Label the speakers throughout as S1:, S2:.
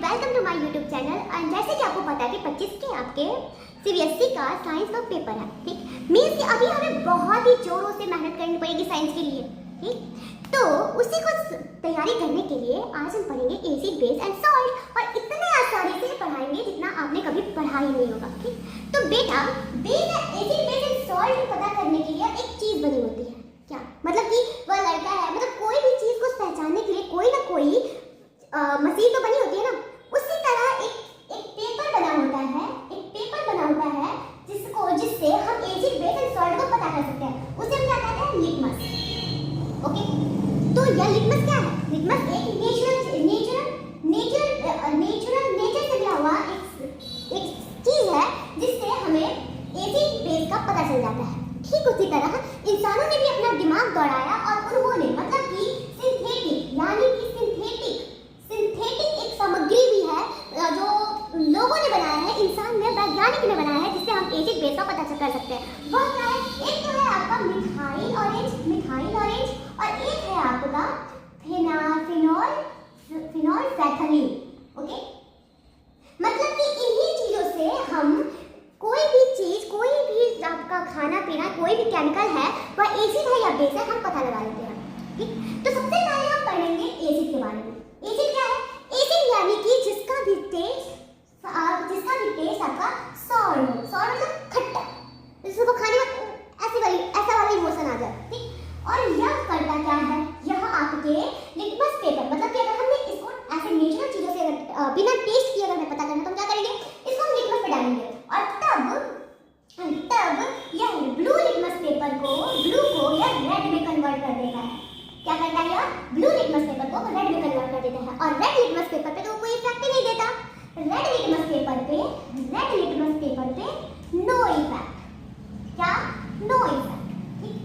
S1: Welcome to my YouTube channel. And जैसे कि आपको पता है कि 25 के आपके सीबीएसई का साइंस का पेपर है, ठीक। मीन्स कि अभी हमें बहुत ही जोरों से मेहनत करनी पड़ेगी साइंस के लिए, ठीक। तो उसी को तैयारी करने के लिए आज हम पढ़ेंगे एसिड बेस एंड सॉल्ट, और इतने आसानी से पढ़ाएंगे जितना आपने कभी पढ़ा ही नहीं होगा, ठीक। तो बेटा एसिड बेस एंड सॉल्ट को पता करने के लिए एक चीज बनी होती है। क्या मतलब कि वह लड़का है, मतलब कोई भी चीज को पहचानने के लिए कोई ना कोई मशीन तो बनी होती है ना। उसी तरह एक पेपर बना होता है जिससे हम एसिड बेस एंड सॉल्ट को पता कर सकते हैं। उसे हम क्या कहते हैं? लिटमस। ओके, तो यह लिटमस क्या है? लिटमस एक नेचर से मिला हुआ एक चीज है जिससे हमें एसिड बेस का पता चल जाता है। ठीक उसी तरह इंसानों ने भी अपना दिमाग दौड़ाया और उन्होंने मतलब कि सिंथेटिक यानी कि सिंथेटिक एक सामग्री भी है जो लोगों ने बनाया है, इंसान ने, वैज्ञानिक ने बनाया है, जिससे हम एसिड बेस का पता कर सकते हैं। वह क्या है? एक तो है आपका मिथाइल ऑरेंज और एक है आपका फिनोल फैथलीन। ओके, मतलब कि इन्हीं चीजों से हम कोई भी आपका खाना पीना, कोई भी केमिकल है वह एसिड है या बेस है, हम पता लगा लेते हैं, ठीक। तो सबसे पहले हम पढ़ेंगे एसिड के बारे में। एसिड क्या है? एसिड यानी कि जिसका भी टेस्ट आपका सॉर मतलब खट्टा, जिसको खाने में ऐसा वाला इमोशन आ जाए, ठीक। और यह करता क्या है? यह आपके लिटमस पेपर, मतलब कि अगर हमने इसको ऐसे नेचुरल चीजों से बिना टेस्ट किए अगर हमें पता करना तो हम क्या करेंगे? इसको हम लिटमस पे डालेंगे और तब यह ब्लू लिटमस पेपर को यह रेड में कन्वर्ट कर देता है। क्या करता है? यह ब्लू लिटमस पेपर को रेड में कन्वर्ट कर देता है। और रेड लिटमस पेपर पे तो कोई इफेक्ट ही नहीं देता। रेड लिटमस पेपर पे नो इफेक्ट। क्या? नो इफेक्ट, ठीक।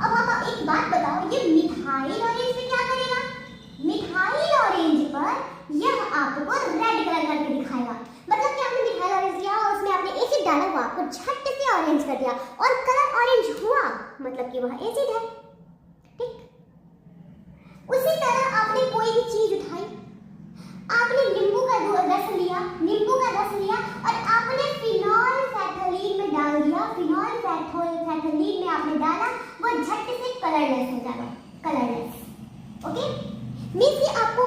S1: अब आप एक बात बताओ, ये मिथाइल ऑरेंज पे क्या करेगा? मिथाइल ऑरेंज पर यह आपको रेड कलर करके दिखाएगा। मतलब कि आपने मिथाइल ऑरेंज लिया और उसमें आपने एसिड डाला, वो आपको झट से ऑरेंज कर दिया और कलर ऑरेंज हुआ, मतलब कि वह एसिड है, ठीक। उसी तरह आपने कोई भी चीज उठाई, आपने नींबू का रस लिया और आपने फिनोल फैथलीन में डाल दिया। फिनोल फैथलीन में आपने डाला, वो झट से कलरलेस हो जाएगा, कलरलेस। ओके, मींस कि आपको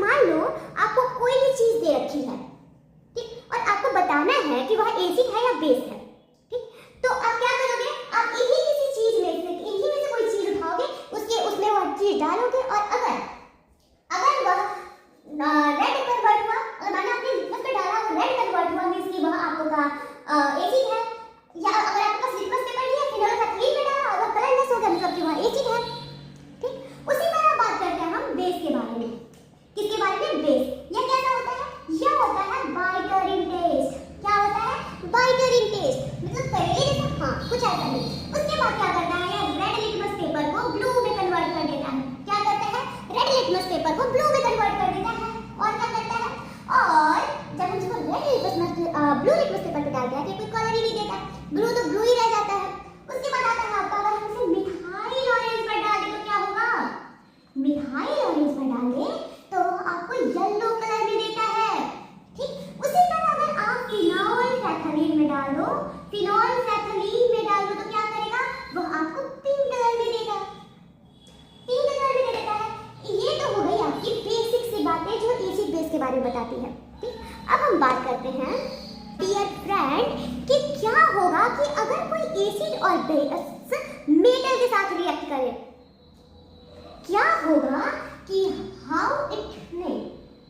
S1: मान लो आपको कोई भी चीज दे रखी है, ठीक, और आपको बताना है कि वह एसिड है या बेस है, ठीक। तो आप क्या करोगे? आप इन्हीं में से कोई चीज उठाओगे, उसमें वह चीज डालोगे और अगर वह रेड कन्वर्ट हुआ, और मैंने आपने लिटमस पे डाला वो रेड कन्वर्ट हुआ, मींस कि वह आपका एसिड है। या अगर आपके पास लिटमस पेपर नहीं है, फिनोल फैथलीन में डाला और वह कलरलेस हो गया, मतलब कि वह एसिड है, ठीक। उसी तरह बात करते हैं हम बेस के बारे में। किसके बारे में? बेस। यह कैसा होता है? यह होता है बाइटर इन टेस्ट। क्या होता है? बाइटर इन टेस्ट, मतलब करेले जैसा, हाँ, कुछ ऐसा ही। उसके बाद क्या करता है? यह रेड लिटमस पेपर को ब्लू में कन्वर्ट कर देता है। क्या करता है? रेड लिटमस पेपर को ब्लू में कन्वर्ट कर देता है। और क्या करता है? और जब हम इसको ब्लू लिटमस पेपर पे डालते हैं तो कोई कलर ही नहीं देता, ब्लू तो ब्लू ही रह जाता है। उसके बाद आता है आपका, अगर हम इसे मिथाइल ऑरेंज पर डाल दें तो क्या होगा? मिथाइल ऑरेंज पर डाल दें तो आपको येलो कलर में देता है, ठीक। उसी तरह अगर आप फिनोल फैथलीन में डाल दो तो क्या करेगा? वो आपको पिंक कलर में देगा, पिंक कलर में दे देता है। ये तो हो गई आपकी बेसिक सी बातें जो एसिड बेस के बारे में बताती है, ठीक। अब हम बात करते हैं डियर फ्रेंड कि क्या होगा कि अगर कोई एसिड और बेस मेटल के साथ रिएक्ट करे, क्या होगा कि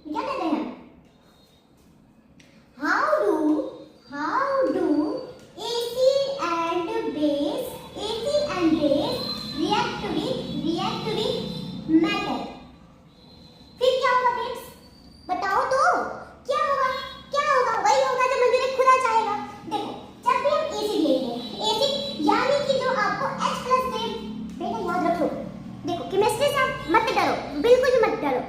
S1: क्या कहते हैं, how do acid and base react with metal। फिर क्या होगा बेस? बताओ तो क्या होगा? वही होगा जो मंदिर खुला चाहेगा। देखो, जब भी हम एसिड लेंगे, एसिड यानी कि जो आपको H+ दे, बेटा याद रखो, देखो केमिस्ट्री से आप मत डरो, बिल्कुल भी मत डरो।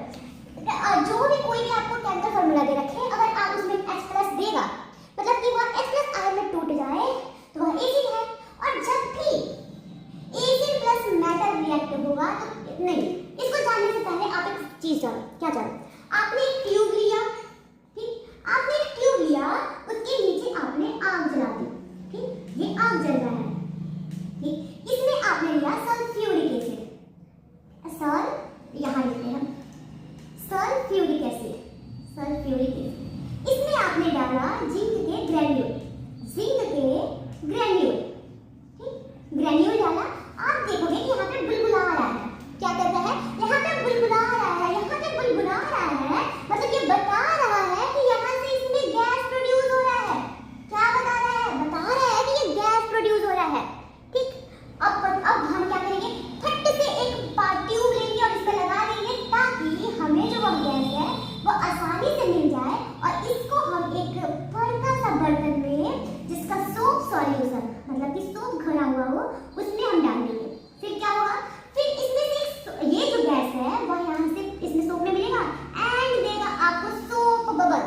S1: जो भी कोई भी आपको केमिकल फार्मूला दे रखे, अगर आप उसमें H+ देगा, मतलब कि वह H+ आयन में टूट जाए तो वह एसिड है। और जब भी एसिड प्लस मेटल रिएक्ट होगा तो नहीं, इसको जानने से पहले आप एक चीज जानो। क्या जानो? आपने एक ट्यूब लिया, चल रहा है, ठीक। इसमें आपने लिया सल्फ्यूरिक एसिड, यहाँ लिखते हैं हम सल्फ्यूरिक एसिड, सल्फ्यूरिक एसिड। इसमें आपने डाला जिंक के ग्रेन्यूल, ठीक, ग्रेन्यूल डाला। आप देखोगे कि यहाँ पे बुलबुला आ रहा है। क्या करता है? यहाँ पे बुलबुला आ रहा है, यहाँ पे बुलबुला आ रहा है, मतलब ये बता रहा है कि यहाँ से इसमें गैस प्रोड्यूस हो रहा है। क्या बता रहा है? बता रहा है कि ये गैस प्रोड्यूस हो रहा है, ठीक। अब हम क्या करेंगे? फट से एक ट्यूब लेंगे और इस पर लगा देंगे ताकि हमें जो वह गैस है वो आसानी से मिल जाए, और इसको हम एक बड़ा सा बर्तन में जिसका सोप सॉल्यूशन, मतलब कि सोप भरा हुआ हो, उसमें हम डाल देंगे। फिर क्या होगा? फिर इसमें से ये जो गैस है वह यहाँ से इसमें सोप में मिलेगा एंड देगा आपको सोप बबल,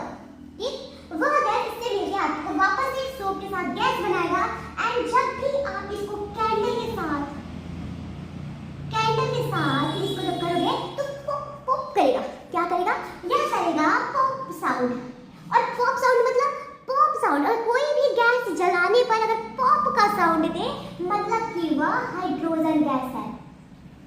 S1: ठीक। वह गैस इससे मिलके आपको वापस एक सोप के साथ गैस बनाएगा, एंड जब भी आप इसको कैंडल के साथ इसको जब करोगे तो पॉप करेगा। क्या करेगा? यह करेगा पॉप साउंड। और पॉप साउंड मतलब पॉप साउंड, और कोई भी गैस जलाने पर अगर पॉप का साउंड दे मतलब कि वह हाइड्रोजन गैस है,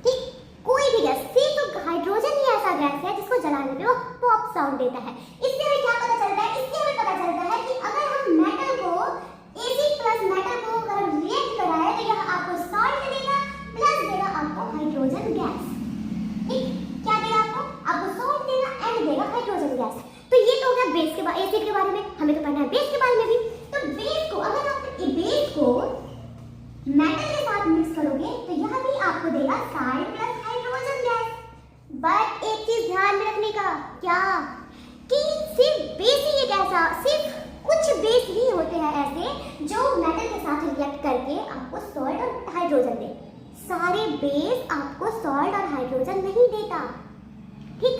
S1: ठीक। कोई भी गैस, सिर्फ हाइड्रोजन ही ऐसा गैस है जिसको जलाने पे वो पॉप साउंड देता है। इससे हमें क्या पता चलता है? इससे हमें पता चलता है कि अगर हम मेटल को एसिड प्लस मेटल को अगर रिएक्ट कराए तो यह आपको सॉल्ट देगा प्लस देगा आपको हाइड्रोजन गैस, ठीक। क्या देगा आपको? आपको सॉल्ट देगा एंड देगा हाइड्रोजन गैस। तो ये तो हो गया बेस के बारे, एसिड के बारे में। हमें तो पढ़ना है बेस के बारे में भी। तो बेस को अगर आप बेस को मेटल के साथ मिक्स करोगे तो यह भी आपको देगा salt plus hydrogen gas. But एक चीज ध्यान में रखने का, क्या कि सिर्फ बेस ही एक ऐसा, सिर्फ कुछ बेस ही होते हैं ऐसे जो मेटल के साथ रिएक्ट करके आपको सॉल्ट और हाइड्रोजन दे। सारे बेस आपको सॉल्ट और हाइड्रोजन नहीं देता, ठीक।